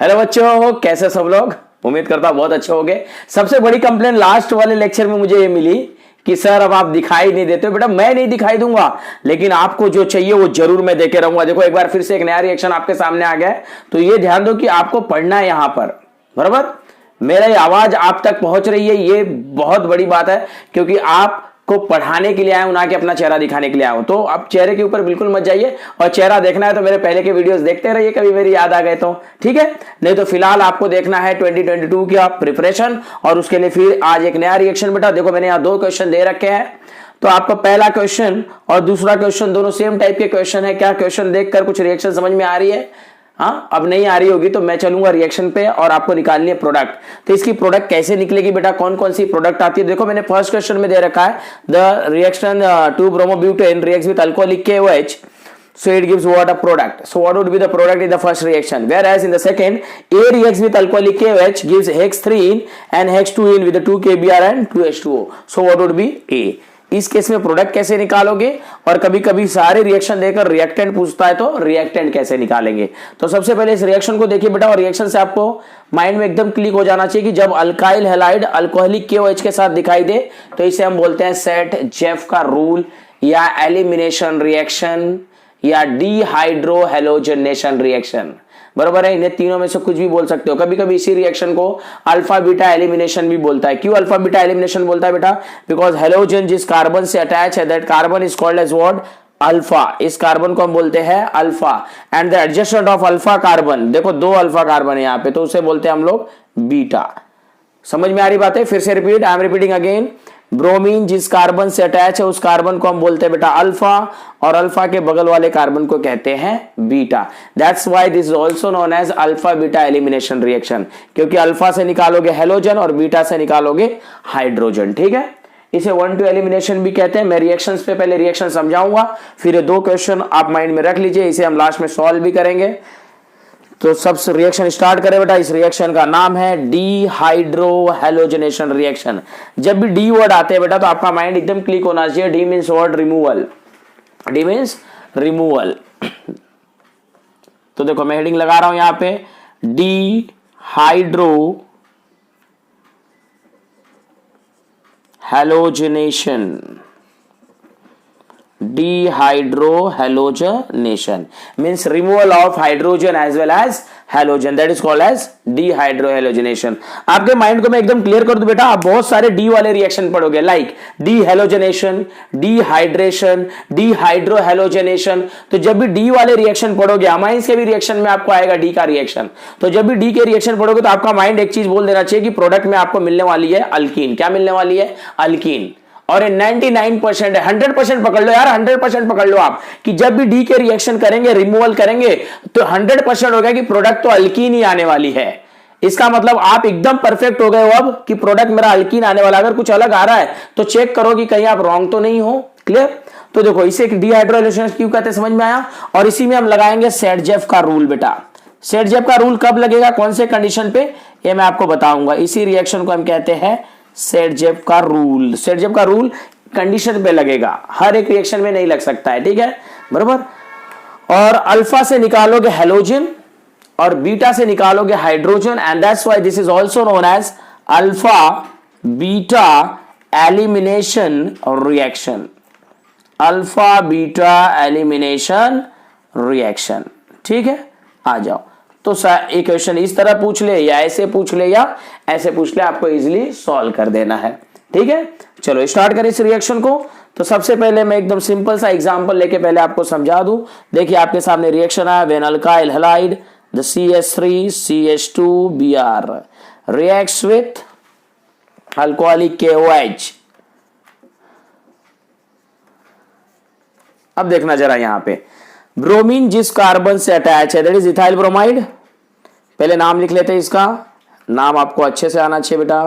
Hello बच्चों, कैसे सब लोग? उम्मीद करता हूं बहुत अच्छे होंगे। सबसे बड़ी कंप्लेंट लास्ट वाले लेक्चर में मुझे ये मिली कि सर अब आप दिखाई नहीं देते हो। बेटा मैं नहीं दिखाई दूंगा, लेकिन आपको जो चाहिए वो जरूर मैं देके रहूंगा। देखो एक बार फिर से एक नया रिएक्शन आपके सामने आ गया है, तो ये ध्यान दो कि आपको पढ़ना है यहां पर, बराबर। मेरी आवाज आप तक पहुंच रही है, ये बहुत बड़ी बात है, क्योंकि आप को पढ़ाने के लिए आया हूं, ना कि अपना चेहरा दिखाने के लिए आया हूं। तो आप चेहरे के ऊपर बिल्कुल मत जाइए, और चेहरा देखना है तो मेरे पहले के वीडियोस देखते रहिए, कभी मेरी याद आ गए तो ठीक है। नहीं तो फिलहाल आपको देखना है 2022 की प्रिपरेशन, और उसके लिए फिर आज एक नया रिएक्शन। बेटा देखो मैंने यहाँ 2 क्वेश्चन दे रखे हैं, तो आपका पहला क्वेश्चन और दूसरा क्वेश्चन दोनों सेम टाइप के क्वेश्चन है। क्या क्वेश्चन देखकर कुछ रिएक्शन समझ में आ रही है? हाँ, अब नहीं आ रही होगी तो मैं चलूंगा रिएक्शन पे, और आपको निकालनी है प्रोडक्ट। तो इसकी प्रोडक्ट कैसे निकलेगी बेटा, कौन कौन सी प्रोडक्ट आती है? देखो मैंने फर्स्ट क्वेश्चन में दे रखा है the reaction 2-bromobutane reacts with alcoholic KOH, so it gives what a product. So what would be the product in the first reaction? Whereas in the second, A reacts with alcoholic KOH, gives hex3ene and hex2ene with the 2-KBr and 2H2O. So what would be A? इस case में product कैसे निकालोगे? और कभी कभी सारे reaction देकर reactant पूछता है, तो रिएक्टेंट कैसे निकालेंगे? तो सबसे पहले इस रिएक्शन को देखिए बेटा, और रिएक्शन से आपको माइंड में एकदम क्लिक हो जाना चाहिए कि जब अल्काइल हैलाइड अल्कोहलिक KOH के साथ दिखाई दे तो इसे हम बोलते हैं सेट-जेफ का रूल, या एलिमिनेशन रिएक्शन, या डिहाइड्रोहेलोजनेशन रिएक्शन, बराबर है। इन्हें तीनों में से कुछ भी बोल सकते हो। कभी कभी इसी रिएक्शन को अल्फा बीटा एलिमिनेशन भी बोलता है। क्यों अल्फा बीटा एलिमिनेशन बोलता है बेटा? बिकॉज हेलोजन जिस कार्बन से अटैच है, that carbon is called as what? Alpha. इस कार्बन को हम बोलते हैं alpha, and the adjacent of alpha carbon, देखो 2 अल्फा कार्बन है यहाँ पे, तो उसे बोलते हैं हम लोग बीटा। समझ में आ रही बात है? फिर से repeat, I am repeating again. Bromine जिस कार्बन से अटैच है उस कार्बन को हम बोलते हैं बेटा अल्फा, और अल्फा के बगल वाले कार्बन को कहते हैं beta. That's why this is also known as alpha beta elimination reaction, क्योंकि अल्फा से निकालोगे हेलोजन और बीटा से निकालोगे हाइड्रोजन। ठीक है, इसे 1-2 एलिमिनेशन भी कहते हैं। मैं रिएक्शंस पे पहले रिएक्शन समझाऊंगा, फिर ये 2 क्वेश्चन आप माइंड में रख लीजिए, इसे हम लास्ट में सॉल्व भी करेंगे। तो सबसे रिएक्शन स्टार्ट करें बेटा। इस रिएक्शन का नाम है डिहाइड्रोहेलोजनेशन रिएक्शन। जब भी डी वर्ड आते हैं बेटा तो आपका माइंड एकदम क्लिक होना चाहिए। D means word removal, D means removal. तो देखो मैं हेडिंग लगा रहा हूं यहां पे, dehydrohalogenation, dehydrohalogenation means removal of hydrogen as well as halogen, that is called as dehydrohalogenation। आपके माइंड को मैं एकदम क्लियर कर दूं बेटा, आप बहुत सारे डी वाले रिएक्शन पढ़ोगे, लाइक डीहेलोजनेशन, डिहाइड्रेशन, डिहाइड्रोहेलोजनेशन। तो जब भी डी वाले रिएक्शन पढ़ोगे, अमाइंस के भी रिएक्शन में आपको आएगा डी का रिएक्शन। तो जब भी डी के रिएक्शन पढ़ोगे तो आपका माइंड एक चीज बोल देना चाहिए कि प्रोडक्ट में आपको मिलने वाली है अल्कीन। क्या मिलने वाली है? अल्कीन। और 99% है, 100% पकड़ लो यार, 100% पकड़ लो आप, कि जब भी डी के रिएक्शन करेंगे, रिमूवल करेंगे, तो 100% हो गया कि प्रोडक्ट तो अल्कीन ही आने वाली है। इसका मतलब आप एकदम परफेक्ट हो गए हो अब कि प्रोडक्ट मेरा अल्कीन आने वाला। अगर कुछ अलग आ रहा है तो चेक करो कि कहीं आप रॉन्ग तो नहीं हो। क्लियर? तो देखो इसे डिहाइड्रोहेलोजनेशन क्यों कहते हैं समझ में आया। और इसी में हम लगाएंगे सेट-जेफ का रूल बेटा। सेट-जेफ का रूल कब लगेगा, कौन से कंडीशन पे, ये मैं आपको बताऊंगा। इसी रिएक्शन को हम कहते हैं सेट-जेफ का रूल। सेट-जेफ का रूल कंडीशन पे लगेगा, हर एक रिएक्शन में नहीं लग सकता है, ठीक है, बराबर। और अल्फा से निकालोगे हेलोजन और बीटा से निकालोगे hydrogen, and that's why this is also known as alpha beta elimination reaction. Alpha beta elimination reaction, ठीक है। आ जाओ, तो एक क्वेश्चन इस तरह पूछ ले, या ऐसे पूछ ले, या ऐसे पूछ ले, आपको इजीली सॉल्व कर देना है, ठीक है। चलो स्टार्ट करें इस रिएक्शन को। तो सबसे पहले मैं एकदम सिंपल सा एग्जांपल लेके पहले आपको समझा दूं। देखिए आपके सामने रिएक्शन आया, when alkyl halide the CH3CH2Br reacts with alcoholic KOH। अब देखना जरा यहां पे, ब्रोमीन जिस कार्बन से अटैच है, दैट इज इथाइल ब्रोमाइड। पहले नाम लिख लेते हैं, इसका नाम आपको अच्छे से आना चाहिए बेटा।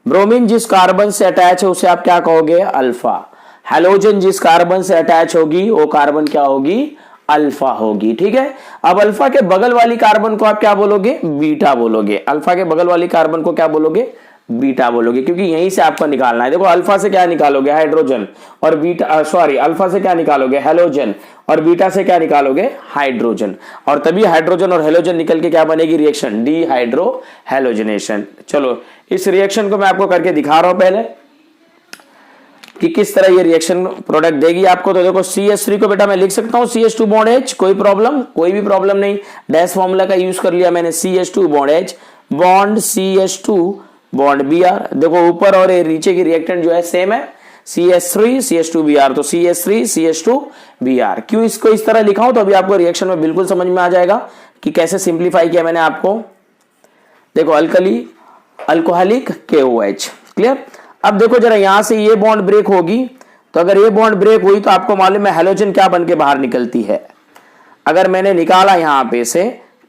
ब्रोमीन जिस कार्बन से अटैच है उसे आप क्या कहोगे? अल्फा। हेलोजन जिस कार्बन से अटैच होगी वो कार्बन क्या होगी? अल्फा होगी, ठीक है। अब अल्फा के बगल वाली कार्बन को आप क्या बोलोगे? बीटा बोलोगे। अल्फा के बगल वाली कार्बन को क्या बोलोगे? बीटा बोलोगे, क्योंकि यहीं से आपको निकालना है। देखो अल्फा से क्या निकालोगे, हाइड्रोजन, और बीटा सॉरी अल्फा से क्या निकालोगे, हेलोजन, और बीटा से क्या निकालोगे, हाइड्रोजन, और तभी हाइड्रोजन और हेलोजन निकल के क्या बनेगी रिएक्शन, डीहाइड्रो हेलोजनेशन। चलो इस रिएक्शन को मैं आपको करके दिखा रहा हूं पहले कि किस तरह ये रिएक्शन प्रोडक्ट देगी आपको। तो देखो CH3 को बेटा मैं लिख सकता हूं CH2 बॉन्ड H, कोई प्रॉब्लम, कोई भी प्रॉब्लम नहीं, डैश फॉर्मूला का यूज कर लिया मैंने, CH2 bond H bond CH2 bond Br। देखो ऊपर और नीचे की रिएक्टेंट जो है सेम है, CH3 CH2 Br, तो CH3 CH2 Br। क्यों इसको इस तरह लिखा हूं, तो अभी आपको रिएक्शन में बिल्कुल समझ में आ जाएगा कि कैसे सिंप्लीफाई किया मैंने आपको। देखो अल्कली अल्कोहलिक KOH, क्लियर। अब देखो जरा यहां से ये बॉन्ड ब्रेक होगी, तो अगर ये बॉन्ड ब्रेक हुई तो आपको मालूम है हेलोजन क्या बन के बाहर निकलती है। अगर मैंने निकाला यहां पे से,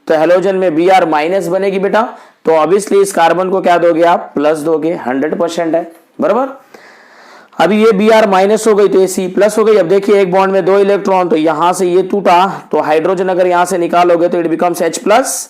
तो हेलोजन में Br माइनस बनेगी बेटा, तो ऑब्वियसली इस कार्बन को क्या दोगे आप, प्लस दोगे, 100% है, बराबर। अभी ये Br माइनस हो गई तो ये C प्लस हो गई। अब देखिए एक बॉन्ड में 2 इलेक्ट्रॉन, तो यहां से ये टूटा, तो हाइड्रोजन अगर यहां से निकालोगे तो इट बिकम्स H प्लस,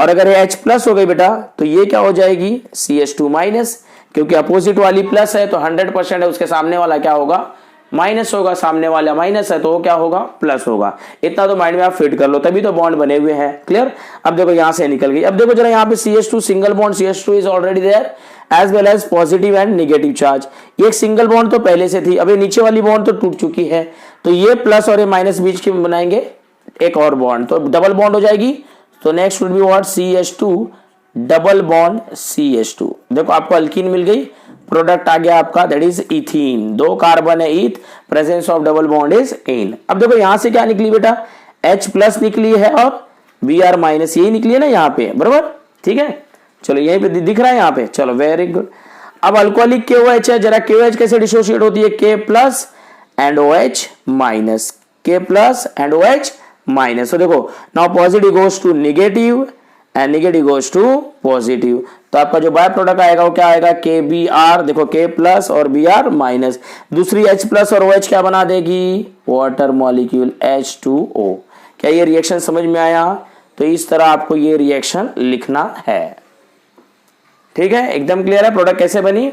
और अगर ये H प्लस हो गई बेटा तो ये क्या हो जाएगी, CH2 माइनस, क्योंकि अपोजिट वाली प्लस है तो 100% है, उसके सामने वाला क्या होगा, माइनस होगा, सामने वाला माइनस है तो वो क्या होगा, प्लस होगा। इतना तो माइंड में आप फिट कर लो, तभी तो बॉन्ड बने हुए हैं, क्लियर। अब देखो यहां से निकल गई। अब देखो जरा यहाँ पे CH2 single bond, CH2 is already there as well as positive and negative charge. ये एक सिंगल बॉन्ड तो पहले से थी, अब ये नीचे वाली बॉन्ड तो टूट चुकी है, तो ये प्लस और ये माइनस बीच के बनाएंगे एक और बॉन्ड, तो डबल बॉन्ड हो जाएगी। तो next would be what, CH2 double bond CH2। देखो आपको अल्कीन मिल गई, प्रोडक्ट आ गया आपका, दैट इज इथीन। 2 कार्बन है eth, presence of double bond is ene. अब देखो यहां से क्या निकली बेटा, H प्लस निकली है और Br माइनस, यही निकली है ना यहाँ पे, बराबर, ठीक है। चलो यहीं पे दिख रहा है यहाँ पे, चलो वेरी गुड। अब अल्कोहलिक KOH है, जरा KOH कैसे डिसोशिएट होती है, K plus and OH minus, K plus and OH minus. तो देखो now positive goes to negative and negative goes to positive, तो आपका जो बाय प्रोडक्ट आएगा वो क्या आएगा, KBr। देखो K प्लस और Br माइनस, दूसरी H प्लस और OH क्या बना देगी, वाटर मॉलिक्यूल H2O। क्या ये रिएक्शन समझ में आया, तो इस तरह आपको ये रिएक्शन लिखना है, ठीक है, एकदम क्लियर है प्रोडक्ट कैसे बनी।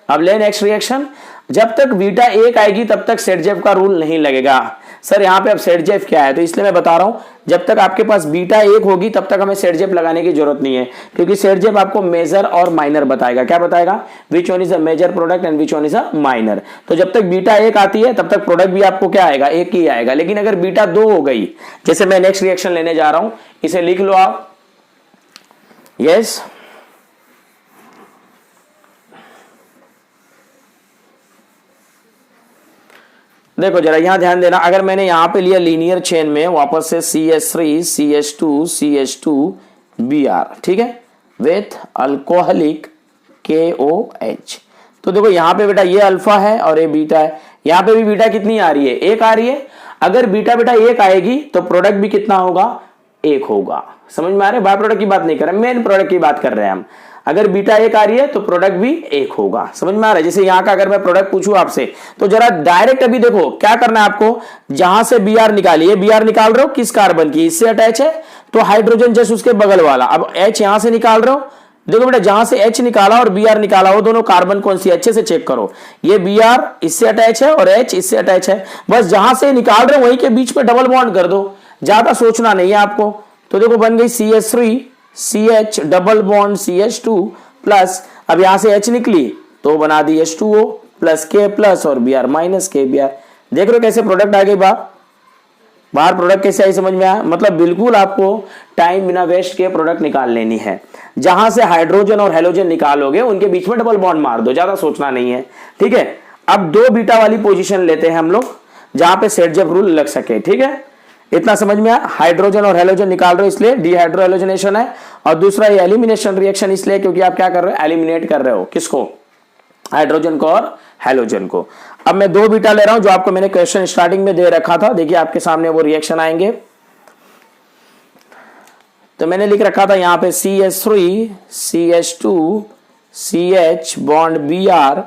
अब ले नेक्स्ट रिएक्शन, जब तक बीटा 1 आएगी तब तक सेटजेफ का रूल नहीं लगेगा। सर यहाँ पे अब सेटजेफ क्या है, तो इसलिए मैं बता रहा हूं, जब तक आपके पास बीटा 1 होगी तब तक हमें सेटजेफ लगाने की जरूरत नहीं है, क्योंकि सेटजेफ आपको मेजर और माइनर बताएगा। क्या बताएगा, which one is a major product and which one is a minor. तो जब तक बीटा 1 आती है तब तक प्रोडक्ट भी आपको क्या आएगा, 1 ही आएगा। लेकिन अगर बीटा 2 हो गई, जैसे मैं नेक्स्ट रिएक्शन लेने जा रहा हूं, इसे लिख लो आप, यस। देखो जरा यहां ध्यान देना, अगर मैंने यहां पे लिया लीनियर चेन में वापस से CH3 CH2 CH2 Br, ठीक है, विथ अल्कोहलिक KOH। तो देखो यहां पे बेटा ये अल्फा है और ये बीटा है, यहां पे भी बीटा कितनी आ रही है, 1 आ रही है। अगर बीटा बेटा 1 आएगी तो प्रोडक्ट भी कितना होगा, 1 होगा। समझ में आ रहा है, बाय प्रोडक्ट की बात नहीं कर रहे, मेन प्रोडक्ट की बात कर रहे हैं हम। अगर बीटा 1 आ रही है तो प्रोडक्ट भी 1 होगा। समझ में आ रहा है, जैसे यहाँ का अगर मैं प्रोडक्ट पूछूं आपसे, तो जरा डायरेक्ट अभी देखो क्या करना है आपको, जहां से Br निकालिए, Br निकाल रहे हो किस कार्बन की, इससे अटैच है तो हाइड्रोजन जस्ट उसके बगल वाला। अब H यहां से निकाल रहे हो, देखो बेटा जहां से H निकाला और Br निकाला वो दोनों कार्बन कौन सी, अच्छे से चेक करो, ये Br इससे अटैच है और H इससे अटैच है। बस जहां से निकाल रहे हो वहीं के बीच पे डबल बॉन्ड कर दो, ज्यादा सोचना नहीं है आपको। तो देखो बन गई CH3 CH double bond CH2 plus, अब यहां से H निकली तो बना दी H2O प्लस K प्लस और Br माइनस KBr। देख रहे हो कैसे प्रोडक्ट आ गई बाहर प्रोडक्ट कैसे आई, समझ में आया। मतलब बिल्कुल आपको टाइम बिना वेस्ट के प्रोडक्ट निकाल लेनी है। जहां से हाइड्रोजन और हेलोजन निकालोगे उनके बीच में डबल बॉन्ड मार दो, ज्यादा सोचना नहीं है, ठीक है। अब 2 बीटा वाली पोजीशन लेते हैं हम लोग जहां पे सेटजेफ रूल लग सके, ठीक है। इतना समझ में आया, हाइड्रोजन और हेलोजन निकाल रहे हो इसलिए डीहाइड्रो हेलोजनेशन है, और दूसरा ये एलिमिनेशन रिएक्शन इसलिए क्योंकि आप क्या कर रहे हो, एलिमिनेट कर रहे हो किसको, हाइड्रोजन को और हेलोजन को। अब मैं 2 बीटा ले रहा हूं जो आपको मैंने क्वेश्चन स्टार्टिंग में दे रखा था, देखिए आपके सामने वो रिएक्शन आएंगे। तो मैंने लिख रखा था यहां पे CH3 CH2 CH bond Br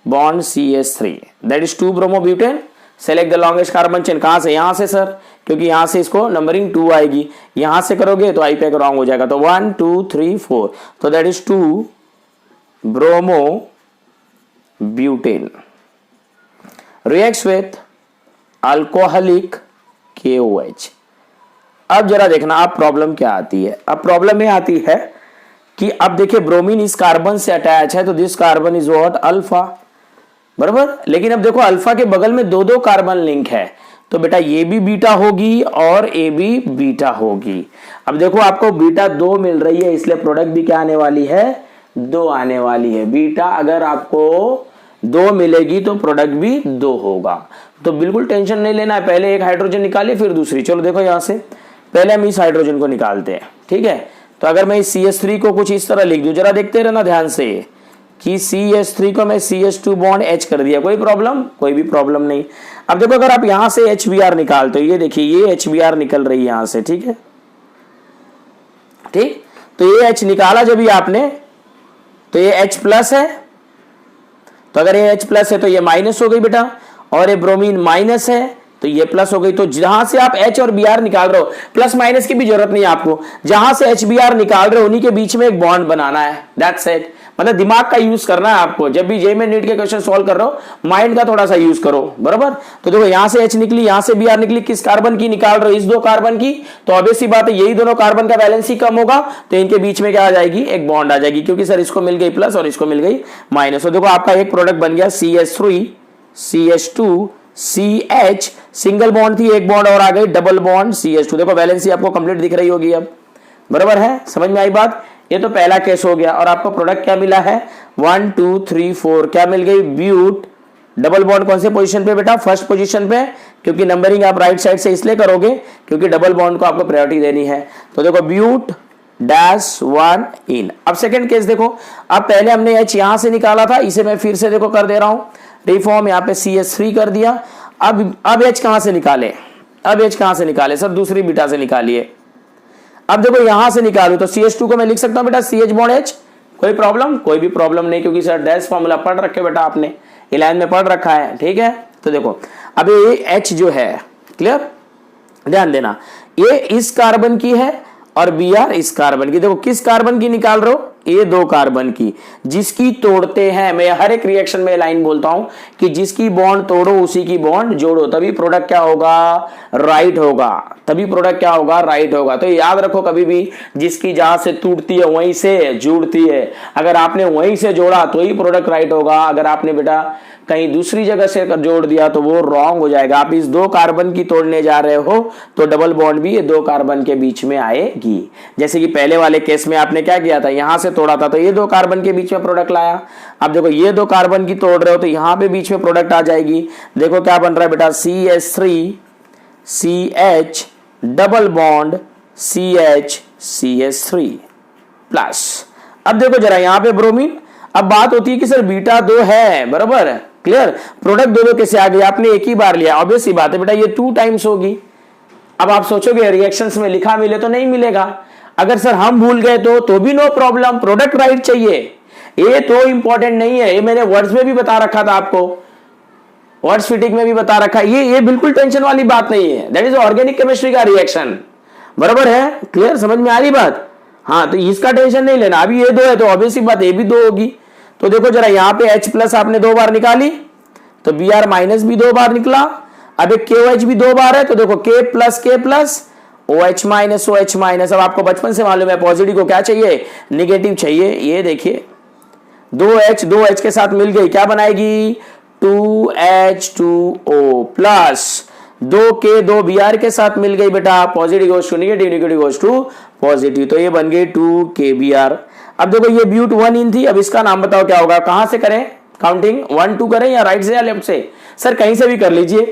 bond CH3 that is 2 bromobutane. Select the longest carbon chain, कहां से, यहां से सर, क्योंकि यहां से इसको नंबरिंग 2 आएगी, यहां से करोगे तो आई पे रॉन्ग हो जाएगा, तो 1 2 3 4, तो that is 2 bromo butane reacts with alcoholic KOH। अब जरा देखना अब प्रॉब्लम क्या आती है। अब प्रॉब्लम ये आती है कि अब देखिए ब्रोमीन इस कार्बन से अटैच है तो this carbon is what alpha, बराबर। लेकिन अब देखो अल्फा के बगल में दो दो कार्बन लिंक है तो बेटा ये भी बीटा होगी और ए भी बीटा होगी। अब देखो आपको बीटा 2 मिल रही है इसलिए प्रोडक्ट भी क्या आने वाली है 2 आने वाली है। बीटा अगर आपको 2 मिलेगी तो प्रोडक्ट भी 2 होगा। तो बिल्कुल टेंशन नहीं लेना है, पहले एक हाइड्रोजन निकालिए फिर दूसरी। चलो देखो यहां से पहले हम इस हाइड्रोजन को निकालते हैं, ठीक है। तो अगर मैं इस CH3 को कुछ इस तरह लिख दूं, जरा देखते रहना ध्यान से कि CH3 को मैं CH2 बॉन्ड H कर दिया, कोई प्रॉब्लम? कोई भी प्रॉब्लम नहीं। अब देखो अगर आप यहां से HBr निकालते हो, ये देखिए ये HBr निकल रही है यहां से, ठीक है, ठीक। तो ये H निकाला जब भी आपने तो ये H प्लस है, तो अगर ये H प्लस है तो ये माइनस हो गई बेटा, और ये ब्रोमीन माइनस है तो ये प्लस हो गई। तो जहां से आप H और Br निकाल रहे हो, प्लस माइनस की भी जरूरत नहीं है आपको, जहां से HBr निकाल रहे हो उन्हीं के बीच में एक बॉन्ड बनाना है, दैट्स इट। मतलब दिमाग का यूज करना है आपको, जब भी जे में नीट के क्वेश्चन सॉल्व कर रहे हो माइंड का थोड़ा सा यूज करो, बराबर। तो देखो यहां से H निकली, यहां से Br निकली, किस कार्बन की निकाल रहे हो? इस 2 कार्बन की। तो ऑब्वियस सी बात है यही दोनों कार्बन का वैलेंसी कम होगा तो इनके बीच में क्या आ जाएगी एक बॉन्ड आ जाएगी, क्योंकि सर इसको मिल गई प्लस और इसको मिल गई माइनस। तो देखो आपका एक प्रोडक्ट बन गया CH3 CH2 CH, single bond थी एक बॉन्ड और आ गई डबल बॉन्ड CH2। देखो वैलेंसी आपको कंप्लीट दिख रही होगी अब, बराबर है, समझ में आई बात। ये तो पहला केस हो गया और आपको प्रोडक्ट क्या मिला है 1 2 3 4 क्या मिल गई ब्यूट। डबल बॉन्ड कौन से पोजीशन पे बेटा? फर्स्ट पोजीशन पे, क्योंकि नंबरिंग आप राइट साइड से इसलिए करोगे क्योंकि डबल बॉन्ड को आपको प्रायोरिटी देनी है। तो देखो ब्यूट डैश 1 इन। अब सेकंड केस देखो, अब पहले हमने H यहां से निकाला था, इसे मैं फिर से देखो कर दे रहा हूं रिफॉर्म, यहाँ पे CH3 कर दिया। अब H कहां से निकाले? अब H कहां से निकाले सर? दूसरी बीटा से निकालिए। अब देखो यहां से निकालू तो CH2 को मैं लिख सकता हूं बेटा CH बॉन्ड H, कोई प्रॉब्लम? कोई भी प्रॉब्लम नहीं, क्योंकि सर डैश फॉर्मूला पढ़ रखे बेटा आपने, 11 में पढ़ रखा है, ठीक है। तो देखो अब ये H जो है, क्लियर, ध्यान देना, ये इस कार्बन की है और Br इस कार्बन की। देखो किस कार्बन की निकाल रहे हो? ये 2 कार्बन की, जिसकी तोड़ते हैं, मैं हर एक रिएक्शन में लाइन बोलता हूं कि जिसकी बॉन्ड तोड़ो उसी की बॉन्ड जोड़ो, तभी प्रोडक्ट क्या होगा राइट होगा, तभी प्रोडक्ट क्या होगा राइट होगा। तो याद रखो कभी भी जिसकी जहां से टूटती है वहीं से जुड़ती है, अगर आपने वहीं से जोड़ा तो ही प्रोडक्ट राइट होगा, अगर आपने बेटा कहीं दूसरी जगह से जोड़ दिया तो वो रॉन्ग हो जाएगा। आप इस 2 कार्बन की तोड़ने जा रहे हो तो डबल बॉन्ड भी ये 2 कार्बन के बीच में आएगी। जैसे कि पहले वाले केस में आपने क्या किया था, यहां से तोड़ा था तो ये 2 कार्बन के बीच में प्रोडक्ट लाया। अब देखो ये 2 कार्बन की तोड़ रहे हो तो यहां पे बीच में प्रोडक्ट आ जाएगी। देखो क्या बन रहा है बेटा CH3 CH double bond CH CH3 plus. अब देखो जरा यहां पे ब्रोमीन, अब बात होती है कि सर बीटा 2 है, बराबर, क्लियर, प्रोडक्ट 2 कैसे आ गया? आपने एक ही बार लिया, ऑब्वियस सी बात है बेटा ये 2 टाइम्स होगी। अब आप सोचोगे रिएक्शंस में लिखा मिले तो नहीं मिलेगा, अगर सर हम भूल गए तो भी नो प्रॉब्लम, प्रोडक्ट राइट चाहिए, ये तो इंपॉर्टेंट नहीं है। ये मैंने वर्ड्स में भी बता रखा था आपको, वर्ड्स फिटिंग में भी बता रखा है, ये बिल्कुल टेंशन वाली बात नहीं है, दैट इज ऑर्गेनिक केमिस्ट्री का रिएक्शन, बराबर है, क्लियर, समझ में आ रही बात। हाँ तो इसका टेंशन नहीं लेना, अभी ये 2 है तो ऑब्वियस सी बात ये भी 2 होगी। तो देखो जरा यहाँ पे H प्लस आपने 2 बार निकाली तो Br माइनस भी 2 बार निकला, अब एक KOH भी 2 बार है तो देखो K प्लस OH माइनस। अब आपको बचपन से मालूम है पॉजिटिव को क्या चाहिए निगेटिव चाहिए, ये देखिए 2H के साथ मिल गई क्या बनाएगी 2H2O प्लस 2K 2 Br के साथ मिल गई बेटा positive goes to negative, negative goes to positive, तो ये बन गई 2KBr। अब देखो ये ब्यूट 1 इन थी, अब इसका नाम बताओ क्या होगा, कहां से करें काउंटिंग 1 2 करें या राइट से या लेफ्ट से? सर कहीं से भी कर लीजिए,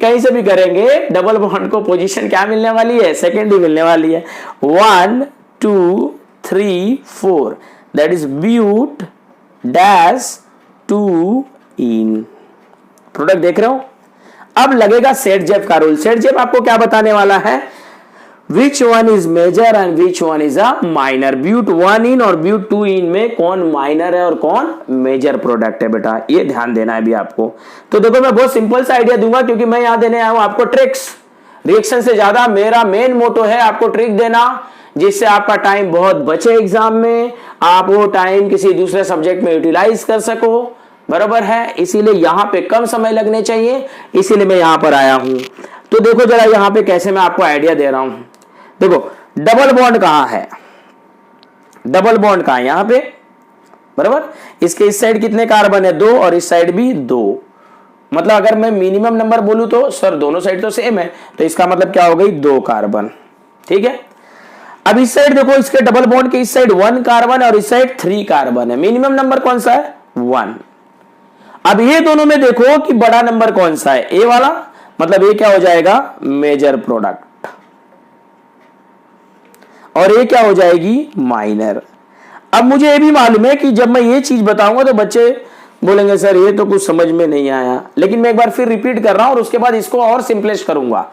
कहीं से भी करेंगे, डबल बॉन्ड को पोजीशन क्या मिलने वाली है सेकेंड ही मिलने वाली है 1 2 3 4 that is but dash 2 ene. Product देख रहे हो। अब लगेगा सेट जेफ का रूल। सेट जेफ आपको क्या बताने वाला है, which one is major and which one is a minor. But 1 ene और ब्यूट 2 इन में कौन माइनर है और कौन मेजर प्रोडक्ट है बेटा, ये ध्यान देना है अभी आपको। तो देखो मैं बहुत सिंपल सा आइडिया दूंगा क्योंकि मैं यहां देने आया हूं आपको ट्रिक्स, रिएक्शन से ज्यादा मेरा मेन मोटो है आपको ट्रिक देना, जिससे आपका टाइम बहुत बचे एग्जाम में, आप वो टाइम किसी दूसरे सब्जेक्ट में यूटिलाइज कर सको, बराबर है। इसीलिए यहां पे कम समय लगने चाहिए, इसीलिए मैं यहां पर आया हूं। तो देखो जरा यहां पे कैसे मैं आपको आइडिया दे रहा हूं। देखो डबल बॉन्ड कहां है, डबल बॉन्ड कहां है, यहां पे, बराबर। इसके इस साइड कितने कार्बन है, 2, और इस साइड भी 2। मतलब अगर मैं मिनिमम नंबर बोलूं तो सर दोनों साइड तो सेम है, तो इसका मतलब क्या हो गई, 2 कार्बन, ठीक है। अब इस साइड देखो, इसके डबल बॉन्ड के इस साइड 1 कार्बन और इस साइड 3 कार्बन है। मिनिमम नंबर कौन सा है, 1। अब ये दोनों में देखो कि बड़ा नंबर कौन सा है, ए वाला, मतलब ये क्या हो जाएगा, मेजर प्रोडक्ट, और ये क्या हो जाएगी, माइनर। अब मुझे ये भी मालूम है कि जब मैं ये चीज बताऊंगा तो बच्चे बोलेंगे सर ये तो कुछ समझ में नहीं आया, लेकिन मैं एक बार फिर रिपीट कर रहा हूं और उसके बाद इसको और सिंपलेस्ट करूंगा।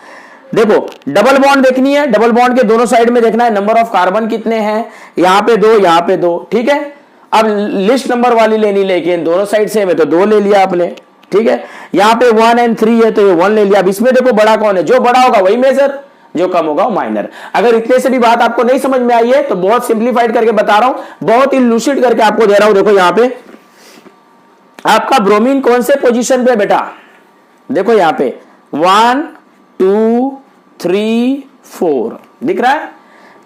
देखो डबल बॉन्ड देखनी है, डबल बॉन्ड के दोनों साइड में देखना है नंबर ऑफ कार्बन कितने हैं, यहां पे 2, यहां पे 2, ठीक है। अब लिस्ट नंबर वाली लेनी, लेकिन दोनों साइड सेम है तो 2 ले लिया आपने, ठीक है। यहां पे 1 और 3 है तो ये 1 ले लिया। अब इसमें देखो बड़ा कौन है, जो बड़ा होगा वही मेजर, जो कम होगा वो माइनर। अगर इतने से भी बात आपको नहीं समझ में आई है तो बहुत सिंप्लीफाइड करके बता रहा हूं, बहुत ही लूसिड करके आपको दे रहा हूं। देखो यहां पे आपका ब्रोमीन कौन से पोजीशन पे बेटा, देखो यहां पे 1 2 3 4 दिख रहा है।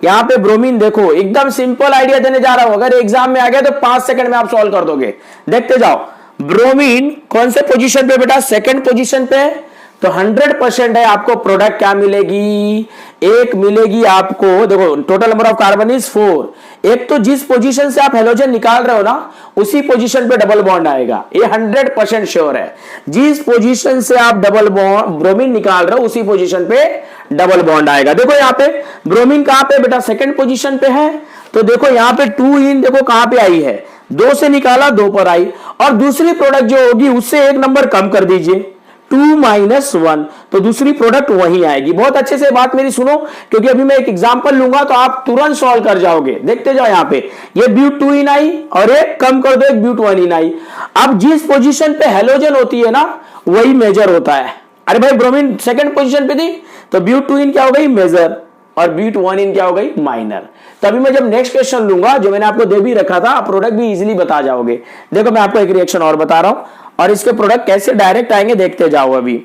यहां पे ब्रोमीन देखो, एकदम सिंपल आइडिया देने जा रहा हूं, अगर एग्जाम में आ गया तो 5 सेकंड में आप सॉल्व कर दोगे। देखते जाओ, ब्रोमीन कौन से पोजीशन पे बेटा, सेकंड पोजीशन पे, तो 100% है आपको प्रोडक्ट क्या मिलेगी, एक मिलेगी आपको। देखो total number of carbon is 4, एक तो जिस पोजीशन से आप हेलोजन निकाल रहे हो ना उसी पोजीशन पे डबल बॉन्ड आएगा, ये 100% श्योर है। जिस पोजीशन से आप डबल बॉन्ड ब्रोमीन निकाल रहे हो उसी पोजीशन पे डबल बॉन्ड आएगा। देखो यहाँ पे ब्रोमीन कहां पे बेटा, सेकंड पोजीशन पे है, तो देखो यहाँ पे 2 इन देखो कहां पे आई है, 2 से निकाला 2 पर आई, और दूसरी प्रोडक्ट जो होगी उससे एक नंबर कम कर दीजिए, 2 - 1, तो दूसरी प्रोडक्ट वही आएगी। बहुत अच्छे से बात मेरी सुनो, क्योंकि अभी मैं एक एग्जांपल लूंगा तो आप तुरंत सॉल्व कर जाओगे। देखते जाओ यहाँ पे, ये ब्यूट 2 इन आई और एक कम कर दो, एक ब्यूट 1 इन आई। अब जिस पोजीशन पे हेलोजन होती है ना वही मेजर होता है। अरे भाई ब्रोमीन सेकंड पोजीशन पे थी तो ब्यूट 2 इन क्या हो गई, मेजर, और ब्यूट 1 इन क्या हो गई, माइनर। तभी मैं जब नेक्स्ट क्वेश्चन लूंगा जो मैंने आपको दे भी रखा था, आप प्रोडक्ट भी इजीली बता जाओगे। देखो मैं आपको एक रिएक्शन और बता रहा हूं और इसके प्रोडक्ट कैसे डायरेक्ट आएंगे देखते जाओ अभी।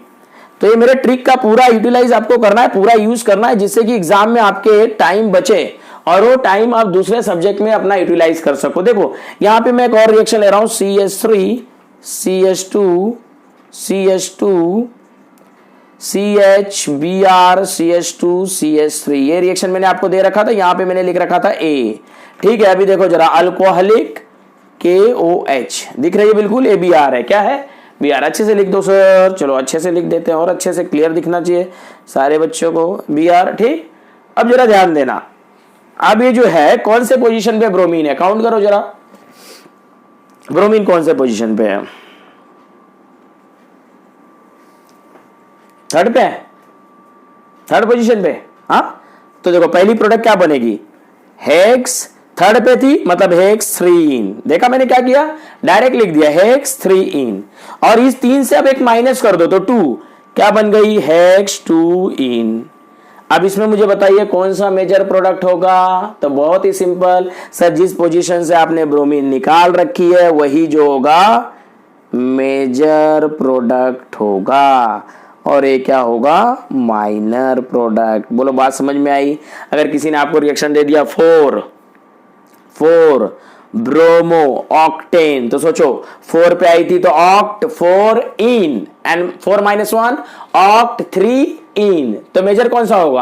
तो ये मेरे ट्रिक का पूरा यूटिलाइज आपको करना है, पूरा यूज करना है, जिससे कि एग्जाम में आपके टाइम बचे और वो टाइम आप दूसरे सब्जेक्ट में अपना यूटिलाइज कर सको। देखो यहां पे मैं एक और रिएक्शन ले रहा हूं, CH3 CH2 CH2 CHBr CH2 CH3, ये रिएक्शन मैंने आपको दे रखा था, यहां पे मैंने लिख रखा था A, ठीक है। अभी देखो जरा, अल्कोहलिक KOH दिख रही है बिल्कुल, ABr है, क्या है, Br। अच्छे से लिख दो सर, चलो अच्छे से लिख देते हैं और अच्छे से क्लियर दिखना चाहिए सारे बच्चों को, Br, ठीक। अब जरा ध्यान देना, अब ये जो है कौन से पोजीशन पे ब्रोमीन है, काउंट करो जरा, ब्रोमीन कौन से पोजीशन पे है, थर्ड पे है, थर्ड पोजीशन पे, हाँ। तो देखो पहली प्रोडक्ट क्या बनेगी, हेक्स, थर्ड पे थी मतलब हेक्स 3इन, देखा मैंने क्या किया, डायरेक्ट लिख दिया हेक्स 3इन, और इस 3 से अब एक माइनस कर दो तो 2, क्या बन गई, हेक्स 2इन। अब इसमें मुझे बताइए कौन सा मेजर प्रोडक्ट होगा, तो बहुत ही सिंपल सर, जिस पोजीशन से आपने ब्रोमीन निकाल रखी है वही जो होगा मेजर प्रोडक्ट होगा, और ये क्या होगा, माइनर प्रोडक्ट। बोलो बात समझ में आई। अगर किसी ने आपको रिएक्शन दे दिया 4 ब्रोमो ऑक्टेन, तो सोचो 4 पे आई थी तो ऑक्ट 4 इन एंड 4 - 1 ऑक्ट 3 इन, तो मेजर कौन सा होगा,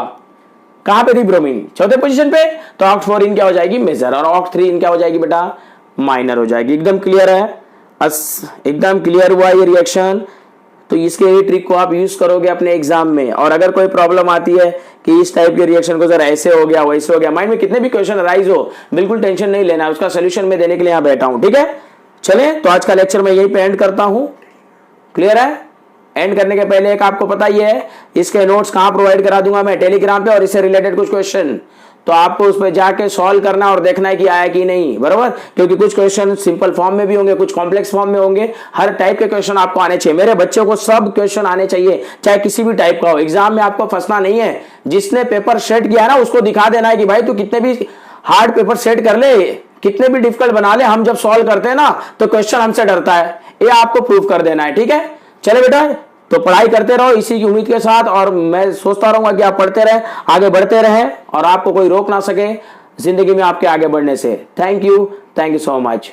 कहां पे थी ब्रोमीन, चौथे पोजीशन पे, तो ऑक्ट 4 इन क्या हो जाएगी, मेजर, और ऑक्ट 3 इन क्या हो जाएगी बेटा, माइनर हो जाएगी। एकदम क्लियर है, एकदम क्लियर हुआ ये रिएक्शन। तो इसके ट्रिक को आप यूज करोगे अपने एग्जाम में, और अगर कोई प्रॉब्लम आती है कि इस टाइप के रिएक्शन को सर ऐसे हो गया वैसे हो गया, माइंड में कितने भी क्वेश्चन अराइज हो बिल्कुल टेंशन नहीं लेना, उसका सोल्यूशन मैं देने के लिए यहां बैठा हूं, ठीक है। चले तो आज का लेक्चर मैं यहीं पे एंड करता हूं, क्लियर है। एंड करने के पहले एक आपको पता ही है इसके नोट्स कहां प्रोवाइड करा दूंगा मैं, टेलीग्राम पे, और इससे रिलेटेड कुछ क्वेश्चन तो तो आपको उस पर जाके सॉल्व करना और देखना है कि आया कि नहीं, बराबर। क्योंकि कुछ क्वेश्चन सिंपल फॉर्म में भी होंगे, कुछ कॉम्प्लेक्स फॉर्म में होंगे, हर टाइप के क्वेश्चन आपको आने चाहिए। मेरे बच्चों को सब क्वेश्चन आने चाहिए, चाहे किसी भी टाइप का हो। एग्जाम में आपको फंसना नहीं है। जिसने पेपर सेट किया ना उसको दिखा देना है कि भाई तू कितने भी हार्ड पेपर सेट कर ले, कितने भी डिफिकल्ट बना ले, हम जब सॉल्व करते हैं ना तो क्वेश्चन हमसे डरता है, ये आपको प्रूव कर देना है। ठीक है, चले बेटा, तो पढ़ाई करते रहो इसी की उम्मीद के साथ, और मैं सोचता रहूंगा कि आप पढ़ते रहे, आगे बढ़ते रहे, और आपको कोई रोक ना सके जिंदगी में आपके आगे बढ़ने से। Thank you so much.